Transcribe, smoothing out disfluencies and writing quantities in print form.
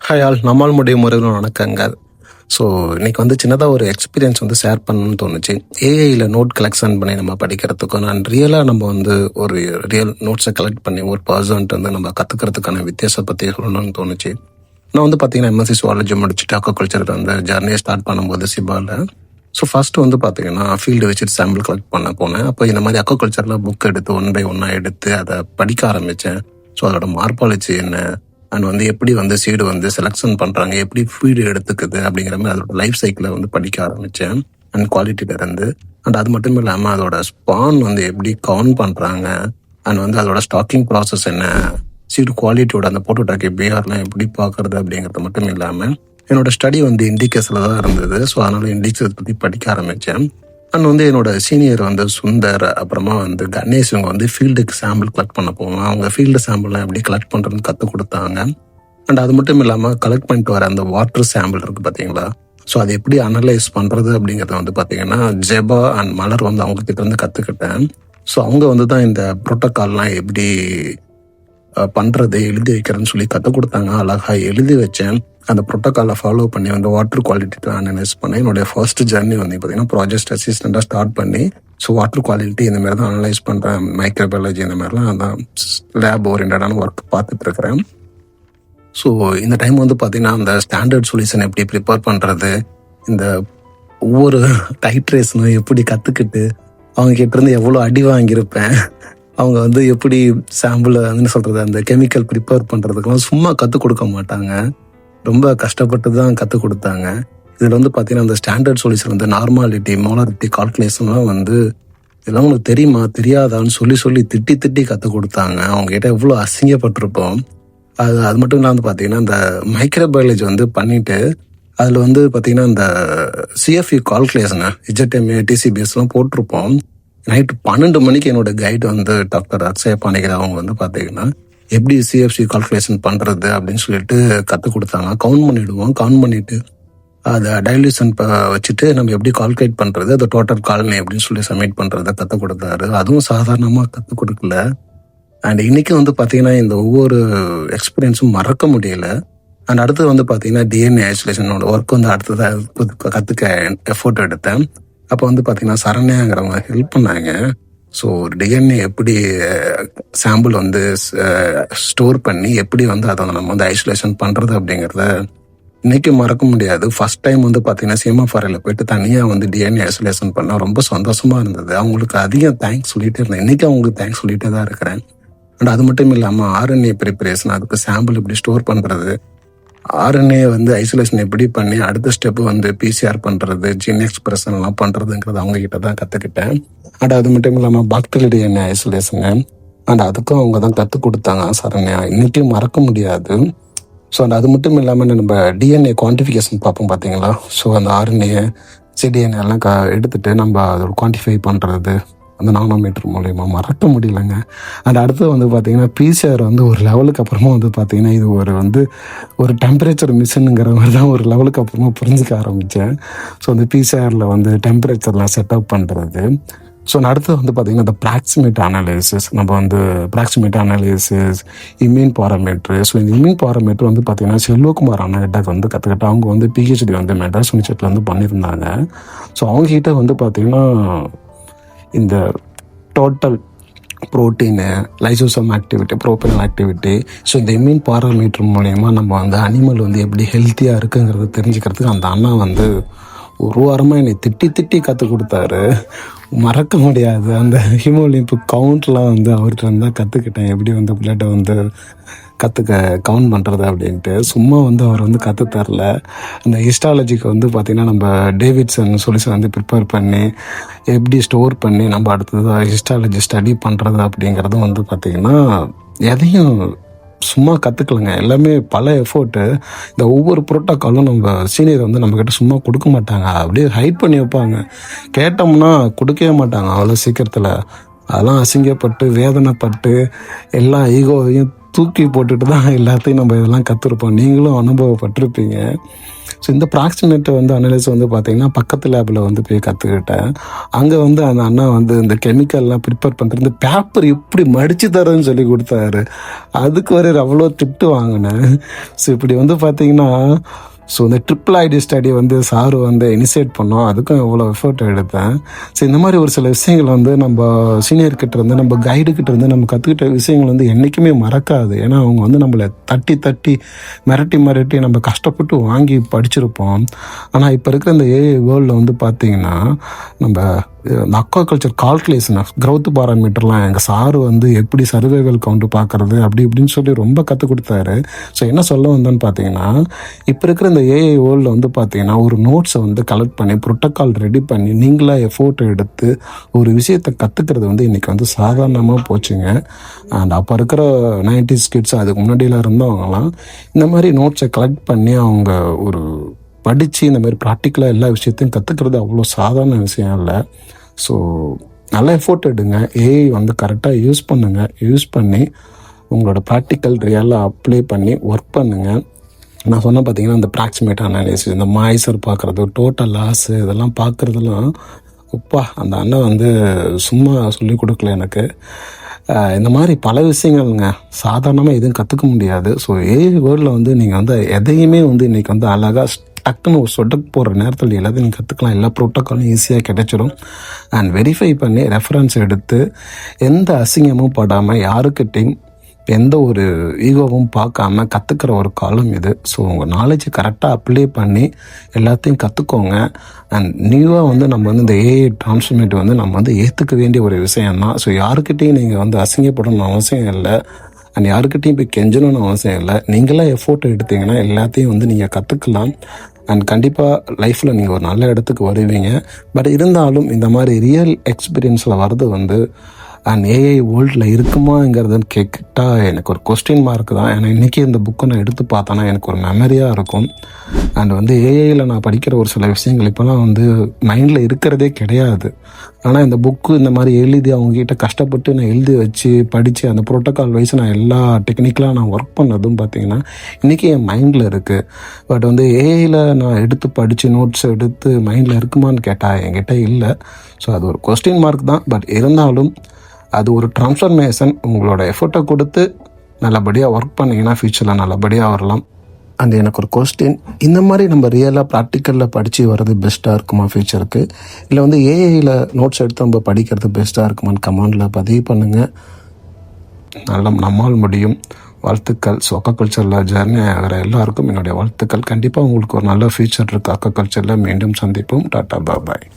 Hi all, நம்மால் முடியும் முறையில் வணக்கங்கள். ஸோ இன்னைக்கு சின்னதாக ஒரு எக்ஸ்பீரியன்ஸ் ஷேர் பண்ணணும்னு தோணுச்சு. ஏஐயில் நோட் கலெக்ஷன் பண்ணி நம்ம படிக்கிறதுக்கும் நான் ரியலாக நம்ம ஒரு ரியல் நோட்ஸை கலெக்ட் பண்ணி ஒரு பர்சன்ட்டு நம்ம கற்றுக்கிறதுக்கான வித்தியாசத்தை பற்றி சொல்லணும்னு தோணுச்சு. நான் பார்த்தீங்கன்னா எம்எஸ்சி சுவாலஜி முடிச்சுட்டு அக்வாகல்ச்சர் ஜர்னியை ஸ்டார்ட் பண்ணும்போது சிபாவில். ஸோ ஃபஸ்ட்டு பார்த்தீங்கன்னா ஃபீல்டு வச்சுட்டு சாம்பிள் கலெக்ட் பண்ண போனேன். அப்போ இந்த மாதிரி அக்வாகல்ச்சரில் புக் எடுத்து 1 by 1 எடுத்து அதை படிக்க ஆரம்பித்தேன். ஸோ அதோட மார்பாலஜி என்ன அண்ட் எப்படி சீடு செலெக்ஷன் பண்ணுறாங்க, எப்படி ஃபீடு எடுத்துக்குது அப்படிங்கிற மாதிரி அதோட லைஃப் சைக்கிளை படிக்க ஆரம்பித்தேன். அண்ட் குவாலிட்டியிலேருந்து அண்ட் அது மட்டும் இல்லாமல் அதோட ஸ்பான் எப்படி கவுண்ட் பண்ணுறாங்க அண்ட் அதோட ஸ்டாக்கிங் ப்ராசஸ் என்ன, சீடு குவாலிட்டியோட அந்த போட்டோடாக்கி பிஆர்லாம் எப்படி பார்க்குறது அப்படிங்கிறது மட்டும் இல்லாமல் என்னோட ஸ்டடி இண்டிகேஸில் தான் இருந்தது. ஸோ அதனால் இண்டிகேஸ் பற்றி படிக்க ஆரம்பித்தேன். அண்ட் என்னோட சீனியர் சுந்தர் அப்புறமா கணேஷ் இவங்க ஃபீல்டுக்கு சாம்பிள் கலெக்ட் பண்ண போவாங்க. அவங்க ஃபீல்டு சாம்பிள்லாம் எப்படி கலெக்ட் பண்ணுறதுன்னு கற்றுக் கொடுத்தாங்க. அண்ட் அது மட்டும் இல்லாமல் கலெக்ட் பண்ணிட்டு வர அந்த வாட்டர் சாம்பிள் இருக்குது பார்த்தீங்களா, ஸோ அதை எப்படி அனலைஸ் பண்ணுறது அப்படிங்கிறத பார்த்தீங்கன்னா ஜெபா அண்ட் மலர் அவங்க கிட்ட இருந்து கற்றுக்கிட்டேன். ஸோ அவங்க தான் இந்த ப்ரோட்டோக்கால்லாம் எப்படி பண்ணுறது எழுதி வைக்கிறேன்னு சொல்லி கற்றுக் கொடுத்தாங்க. அழகாக எழுதி வச்சேன். அந்த ப்ரோட்டோக்காலை ஃபாலோ பண்ணி வாட்டர் குவாலிட்டி அனலைஸ் பண்ணேன். என்னுடைய ஃபர்ஸ்ட் ஜர்னி பார்த்தீங்கன்னா ப்ராஜெக்ட் அசிஸ்டண்ட்டாக ஸ்டார்ட் பண்ணி ஸோ வாட்டர் குவாலிட்டி இந்த மாதிரி தான் அனலைஸ் பண்ணுறேன். மைக்ரோபயாலஜி இந்த மாதிரிலாம் அதான் லேப் ஓரியன்டான ஒர்க் பார்த்துட்டு இருக்கிறேன். ஸோ இந்த டைம் பார்த்தீங்கன்னா அந்த ஸ்டாண்டர்ட் சொல்யூஷன் எப்படி ப்ரிப்பேர் பண்ணுறது, இந்த ஒவ்வொரு டைட்ரேஷனும் எப்படி கற்றுக்கிட்டு அவங்க கிட்டேருந்து எவ்வளோ அடி வாங்கியிருப்பேன். அவங்க எப்படி சாம்பிளை சொல்கிறது அந்த கெமிக்கல் ப்ரிப்பேர் பண்ணுறதுக்கெல்லாம் சும்மா கற்றுக் கொடுக்க மாட்டாங்க, ரொம்ப கஷ்டப்பட்டு தான் கற்றுக் கொடுத்தாங்க. இதில் பார்த்தீங்கன்னா அந்த ஸ்டாண்டர்ட் சொல்யூஷன் நார்மாலிட்டி மோலாரிட்டி கால்குலேஷன்லாம் இதெல்லாம் உங்களுக்கு தெரியுமா தெரியாதான்னு சொல்லி திட்டி கற்றுக் கொடுத்தாங்க. அவங்ககிட்ட எவ்வளோ அசிங்கப்பட்டிருப்போம். அது மட்டும் இல்லாமல் பார்த்தீங்கன்னா இந்த மைக்ரோபயாலஜி பண்ணிட்டு அதில் பார்த்தீங்கன்னா இந்த சிஎஃப்இ கால்குலேஷனை இஜெட்எம்ஏ டிசிபிஎஸ்லாம் போட்டிருப்போம். நைட்டு 12 மணிக்கு என்னோட கைடு டாக்டர் அக்ஷய பாண்டிகர் அவங்க பார்த்தீங்கன்னா எப்படி சிஎஃப்சி கால்குலேஷன் பண்ணுறது அப்படின்னு சொல்லிட்டு கற்றுக் கொடுத்தாங்க. கவுண்ட் பண்ணிவிட்டு அதை டைல்யூஷன் வச்சுட்டு நம்ம எப்படி கால்குலேட் பண்ணுறது, அதை டோட்டல் காலனி அப்படின்னு சொல்லி சப்மிட் பண்ணுறதை கற்றுக் கொடுத்தாரு. அதுவும் சாதாரணமாக கற்றுக் கொடுக்கல. அண்ட் இன்னைக்கு பார்த்தீங்கன்னா இந்த ஒவ்வொரு எக்ஸ்பீரியன்ஸும் மறக்க முடியல. அண்ட் அடுத்து பார்த்தீங்கன்னா டிஎன்ஏ ஐசோலேஷனோட ஒர்க் அடுத்ததாக கற்றுக்க எஃபோர்ட் எடுத்தேன். அப்போ பார்த்தீங்கன்னா சரண்யாங்கிறவங்க ஹெல்ப் பண்ணாங்க. ஸோ டிஎன்ஏ எப்படி சாம்பிள் ஸ்டோர் பண்ணி எப்படி அதை நம்ம ஐசோலேஷன் பண்ணுறது அப்படிங்கிறத இன்றைக்கும் மறக்க முடியாது. ஃபர்ஸ்ட் டைம் பார்த்தீங்கன்னா சிஎம்எஃப்ஆர்ஐயில் போயிட்டு தனியாக டிஎன்ஏ ஐசோலேஷன் பண்ணால் ரொம்ப சந்தோஷமாக இருந்தது. அவங்களுக்கு அதிகம் தேங்க்ஸ் சொல்லிகிட்டே இருந்தேன். இன்றைக்கி அவங்களுக்கு தேங்க்ஸ் சொல்லிகிட்டே தான் இருக்கிறேன். அண்ட் அது மட்டும் இல்லாமல் ஆர்என்ஏ ப்ரிப்பரேஷன், அதுக்கு சாம்பிள் எப்படி ஸ்டோர் பண்ணுறது, ஆர்என்ஏ ஐசோலேஷன் எப்படி பண்ணி அடுத்த ஸ்டெப்பு பிசிஆர் பண்ணுறது, ஜீன் எக்ஸ்பிரஷன்லாம் பண்ணுறதுங்கிறது அவங்க கிட்ட தான் கற்றுக்கிட்டேன். அண்ட் அது மட்டும் இல்லாமல் பாக்டீரியல் டிஎன்ஏ ஐசோலேஷனு அண்ட் அதுக்கும் அவங்க தான் கற்றுக் கொடுத்தாங்க சரண்யா. இன்றைக்கும் மறக்க முடியாது. ஸோ அண்ட் அது மட்டும் இல்லாமல் நம்ம டிஎன்ஏ குவான்டிஃபிகேஷன் பார்ப்போம் பார்த்தீங்களா. ஸோ அந்த ஆர்என்ஏ சிடிஎன்ஏ எல்லாம் எடுத்துகிட்டு நம்ம அதோட குவான்டிஃபை பண்ணுறது அந்த நானோமீட்டர் மூலயமா மறக்க முடியலைங்க. அண்ட் அடுத்து பார்த்தீங்கன்னா பிசிஆர் ஒரு லெவலுக்கு அப்புறமா பார்த்தீங்கன்னா இது ஒரு டெம்பரேச்சர் மிஷினுங்கிற மாதிரி தான் ஒரு லெவலுக்கு அப்புறமா புரிஞ்சுக்க ஆரம்பித்தேன். ஸோ அந்த பிசிஆரில் டெம்பரேச்சர்லாம் செட்டப் பண்ணுறது. ஸோ அடுத்து பார்த்தீங்கன்னா இந்த ப்ராக்சிமேட் அனாலிசிஸ், நம்ம ப்ராக்சிமேட் அனாலிசிஸ், இம்யூன் பாராமீட்ரு. ஸோ இந்த இம்யூன் பாராமீட்ரு பார்த்தீங்கன்னா செல்வகுமார் அண்ணாகிட்ட கற்றுக்கிட்டு அவங்க பிஹெச்டி மெட்ராஸ் யூனிவர்சிட்டியில் பண்ணியிருந்தாங்க. ஸோ அவங்ககிட்ட பார்த்தீங்கன்னா இந்த total protein, lysosome activity, prophenol activity, so இந்த இம்யூன் பாராமீட்டர் மூலயமா நம்ம அனிமல் எப்படி ஹெல்த்தியாக இருக்குங்கிறத தெரிஞ்சுக்கிறதுக்கு அந்த அண்ணா ஒரு வாரமாக என்னை திட்டி கற்றுக் கொடுத்தாரு. மறக்க முடியாது. அந்த ஹீமோலிம்பு கவுண்ட்லாம் அவர்கிட்ட இருந்தால் கற்றுக்கிட்டேன். எப்படி பிளட்டை கற்றுக்க கவுண்ட் பண்ணுறது அப்படின்ட்டு. சும்மா அவர் கற்றுத்தரல. அந்த ஹிஸ்டாலஜிக்கு பார்த்திங்கன்னா நம்ம டேவிட்சன் சொல்யூஷன் ப்ரிப்பேர் பண்ணி எப்படி ஸ்டோர் பண்ணி நம்ம அடுத்தது ஹிஸ்டாலஜி ஸ்டடி பண்ணுறது அப்படிங்கிறதும் பார்த்திங்கன்னா எதையும் சும்மா கற்றுக்கலங்க. எல்லாமே பல எஃபோர்ட்டு. இந்த ஒவ்வொரு புரோட்டோக்காலும் நம்ம சீனியர் நம்மக்கிட்ட சும்மா கொடுக்க மாட்டாங்க, அப்படியே ஹைட் பண்ணி வைப்பாங்க. கேட்டோம்னா கொடுக்கவே மாட்டாங்க அவ்வளோ சீக்கிரத்தில். அதெல்லாம் அசிங்கப்பட்டு வேதனைப்பட்டு எல்லா ஈகோவையும் தூக்கி போட்டுட்டு தான் எல்லாத்தையும் நம்ம இதெல்லாம் கற்றுருப்போம். நீங்களும் அனுபவப்பட்டிருப்பீங்க. ஸோ இந்த ப்ராக்சிமேட் வந்து அனலைஸ் வந்து பார்த்தீங்கன்னா பக்கத்து லேபில் வந்து போய் கற்றுக்கிட்டேன். அங்கே வந்து அந்த அண்ணா வந்து இந்த கெமிக்கல்லாம் ப்ரிப்பேர் பண்ணுறது இந்த பேப்பர் எப்படி மடித்து தரேன்னு சொல்லி கொடுத்தாரு. அதுக்கு வர அவ்வளோ திட்டு வாங்கினேன். ஸோ இப்படி வந்து பார்த்தீங்கன்னா ஸோ இந்த ட்ரிபிள் ஐடி ஸ்டடி வந்து சார் வந்து இனிஷியேட் பண்ணோம். அதுக்கும் எவ்வளோ எஃபர்ட் எடுத்தேன். ஸோ இந்த மாதிரி ஒரு சில விஷயங்கள் வந்து நம்ம சீனியர்கிட்ட இருந்து நம்ம கைடுக்கிட்ட இருந்து நம்ம கற்றுக்கிட்ட விஷயங்கள் வந்து என்றைக்குமே மறக்காது. ஏன்னா அவங்க வந்து நம்மளை தட்டி தட்டி மிரட்டி நம்ம கஷ்டப்பட்டு வாங்கி படிச்சிருப்போம். ஆனால் இப்போ இருக்கிற இந்த ஏஐ வேர்ல்டில் வந்து பார்த்திங்கன்னா நம்ம இந்த அக்வாகல்ச்சர் கால்குலேஷன் க்ரோத் பாராமீட்டர்லாம் எங்கள் சார் வந்து எப்படி சர்வைவல் கவுண்ட் பார்க்குறது அப்படி இப்படின்னு சொல்லி ரொம்ப கற்றுக் கொடுத்தாரு. ஸோ என்ன சொல்ல வந்தோன்னு பார்த்தீங்கன்னா இப்போ இருக்கிற இந்த ஏஐ வேர்ல்டில் வந்து பார்த்தீங்கன்னா ஒரு நோட்ஸை வந்து கலெக்ட் பண்ணி ப்ரோட்டோக்கால் ரெடி பண்ணி நீங்களாக எஃபோர்ட் எடுத்து ஒரு விஷயத்தை கற்றுக்கிறது வந்து இன்றைக்கி வந்து சாதாரணமாக போச்சுங்க. அண்ட் அப்போ இருக்கிற 90s கிட்ஸ் அதுக்கு முன்னாடியில் இருந்தவங்கலாம் இந்த மாதிரி நோட்ஸை கலெக்ட் பண்ணி அவங்க ஒரு படித்து இந்த மாதிரி ப்ராக்டிக்கலாக எல்லா விஷயத்தையும் கற்றுக்கிறது அவ்வளோ சாதாரண விஷயம் இல்லை. ஸோ நல்லா எஃபோர்ட் எடுங்க. ஏஐ வந்து கரெக்டாக யூஸ் பண்ணுங்கள். யூஸ் பண்ணி உங்களோட ப்ராக்டிக்கல் ரியலாக அப்ளை பண்ணி ஒர்க் பண்ணுங்கள். நான் சொன்ன பார்த்தீங்கன்னா இந்த ப்ராக்சிமேட் அனாலிசிஸ், இந்த மாய்ஸர் பார்க்குறது, டோட்டல் லாஸு இதெல்லாம் பார்க்குறதுலாம் அந்த அண்ணன் வந்து சும்மா சொல்லி கொடுக்கல எனக்கு. இந்த மாதிரி பல விஷயங்கள்ங்க சாதாரணமாக எதுவும் கற்றுக்க முடியாது. ஸோ ஏஐ வேர்ல்டில் வந்து நீங்கள் வந்து எதையுமே வந்து இன்றைக்கி வந்து அழகாக டக்குன்னு ஒரு சொடக்கு போடுற நேரத்தில் எல்லாத்தையும் நீங்கள் கற்றுக்கலாம். எல்லா ப்ரோட்டோக்காலும் ஈஸியாக கிடைச்சிடும். அண்ட் வெரிஃபை பண்ணி ரெஃபரன்ஸ் எடுத்து எந்த அசிங்கமும் படாமல் யாருக்கிட்டையும் எந்த ஒரு ஈகோவும் பார்க்காம கற்றுக்கிற ஒரு காலம் இது. ஸோ உங்கள் நாலேஜை கரெக்டாக அப்ளை பண்ணி எல்லாத்தையும் கற்றுக்கோங்க. அண்ட் நியூவாக வந்து நம்ம வந்து இந்த ஏஐ டிரான்ஸ்ஃபர்மேட் வந்து நம்ம வந்து ஏற்றுக்க வேண்டிய ஒரு விஷயம்தான். ஸோ யாருக்கிட்டையும் நீங்கள் வந்து அசிங்கப்படணும்னு அவசியம் இல்லை. அண்ட் யாருக்கிட்டையும் போய் கெஞ்சணும்னு அவசியம் இல்லை. நீங்களாக எஃபோர்ட் எடுத்தீங்கன்னா எல்லாத்தையும் வந்து நீங்கள் கற்றுக்கலாம். அண்ட் கண்டிப்பாக லைஃப்பில் நீங்கள் ஒரு நல்ல இடத்துக்கு வருவீங்க. பட் இருந்தாலும் இந்த மாதிரி ரியல் எக்ஸ்பீரியன்ஸில் வர்றது வந்து அண்ட் ஏஐ வேர்ல்டில் இருக்குமாங்கிறதுன்னு கேட்டால் எனக்கு ஒரு கொஸ்டின் மார்க் தான். ஏன்னா இன்றைக்கி இந்த புக்கை நான் எடுத்து பார்த்தேன்னா எனக்கு ஒரு மெமரியாக இருக்கும். அண்ட் வந்து ஏஐயில் நான் படிக்கிற ஒரு சில விஷயங்கள் இப்போலாம் வந்து மைண்டில் இருக்கிறதே கிடையாது. ஆனால் இந்த புக்கு இந்த மாதிரி எழுதி அவங்ககிட்ட கஷ்டப்பட்டு நான் எழுதி வச்சு படித்து அந்த ப்ரோட்டோக்கால் வைஸ் நான் எல்லா டெக்னிக்கலாக நான் ஒர்க் பண்ணதும் பார்த்திங்கன்னா இன்றைக்கி என் மைண்டில் இருக்குது. பட் வந்து ஏஐயில் நான் எடுத்து படித்து நோட்ஸ் எடுத்து மைண்டில் இருக்குமான்னு கேட்டால் என்கிட்ட இல்லை. ஸோ அது ஒரு கொஸ்டின் மார்க் தான். பட் இருந்தாலும் அது ஒரு ட்ரான்ஸ்ஃபர்மேஷன். உங்களோட எஃபர்ட்டை கொடுத்து நல்லபடியாக ஒர்க் பண்ணிங்கன்னா ஃப்யூச்சரில் நல்லபடியாக வரலாம். அண்ட் எனக்கு ஒரு கொஸ்டின், இந்த மாதிரி நம்ம ரியலாக ப்ராக்டிக்கலில் படித்து வர்றது பெஸ்ட்டாக இருக்குமா ஃப்யூச்சருக்கு, இல்லை வந்து ஏஐயில் நோட்ஸ் எடுத்து நம்ம படிக்கிறது பெஸ்ட்டாக இருக்குமான்னு கமெண்டில் பதிவு பண்ணுங்கள். நம்மால் முடியும். வாழ்த்துக்கள். ஸோ அக்வாகல்ச்சரில் ஜர்னி ஆகிற எல்லாருக்கும் என்னுடைய வாழ்த்துக்கள். கண்டிப்பாக உங்களுக்கு ஒரு நல்ல ஃப்யூச்சர் இருக்குது. அக்வாகல்ச்சரில் மீண்டும் சந்திப்போம். டாட்டா பாய்.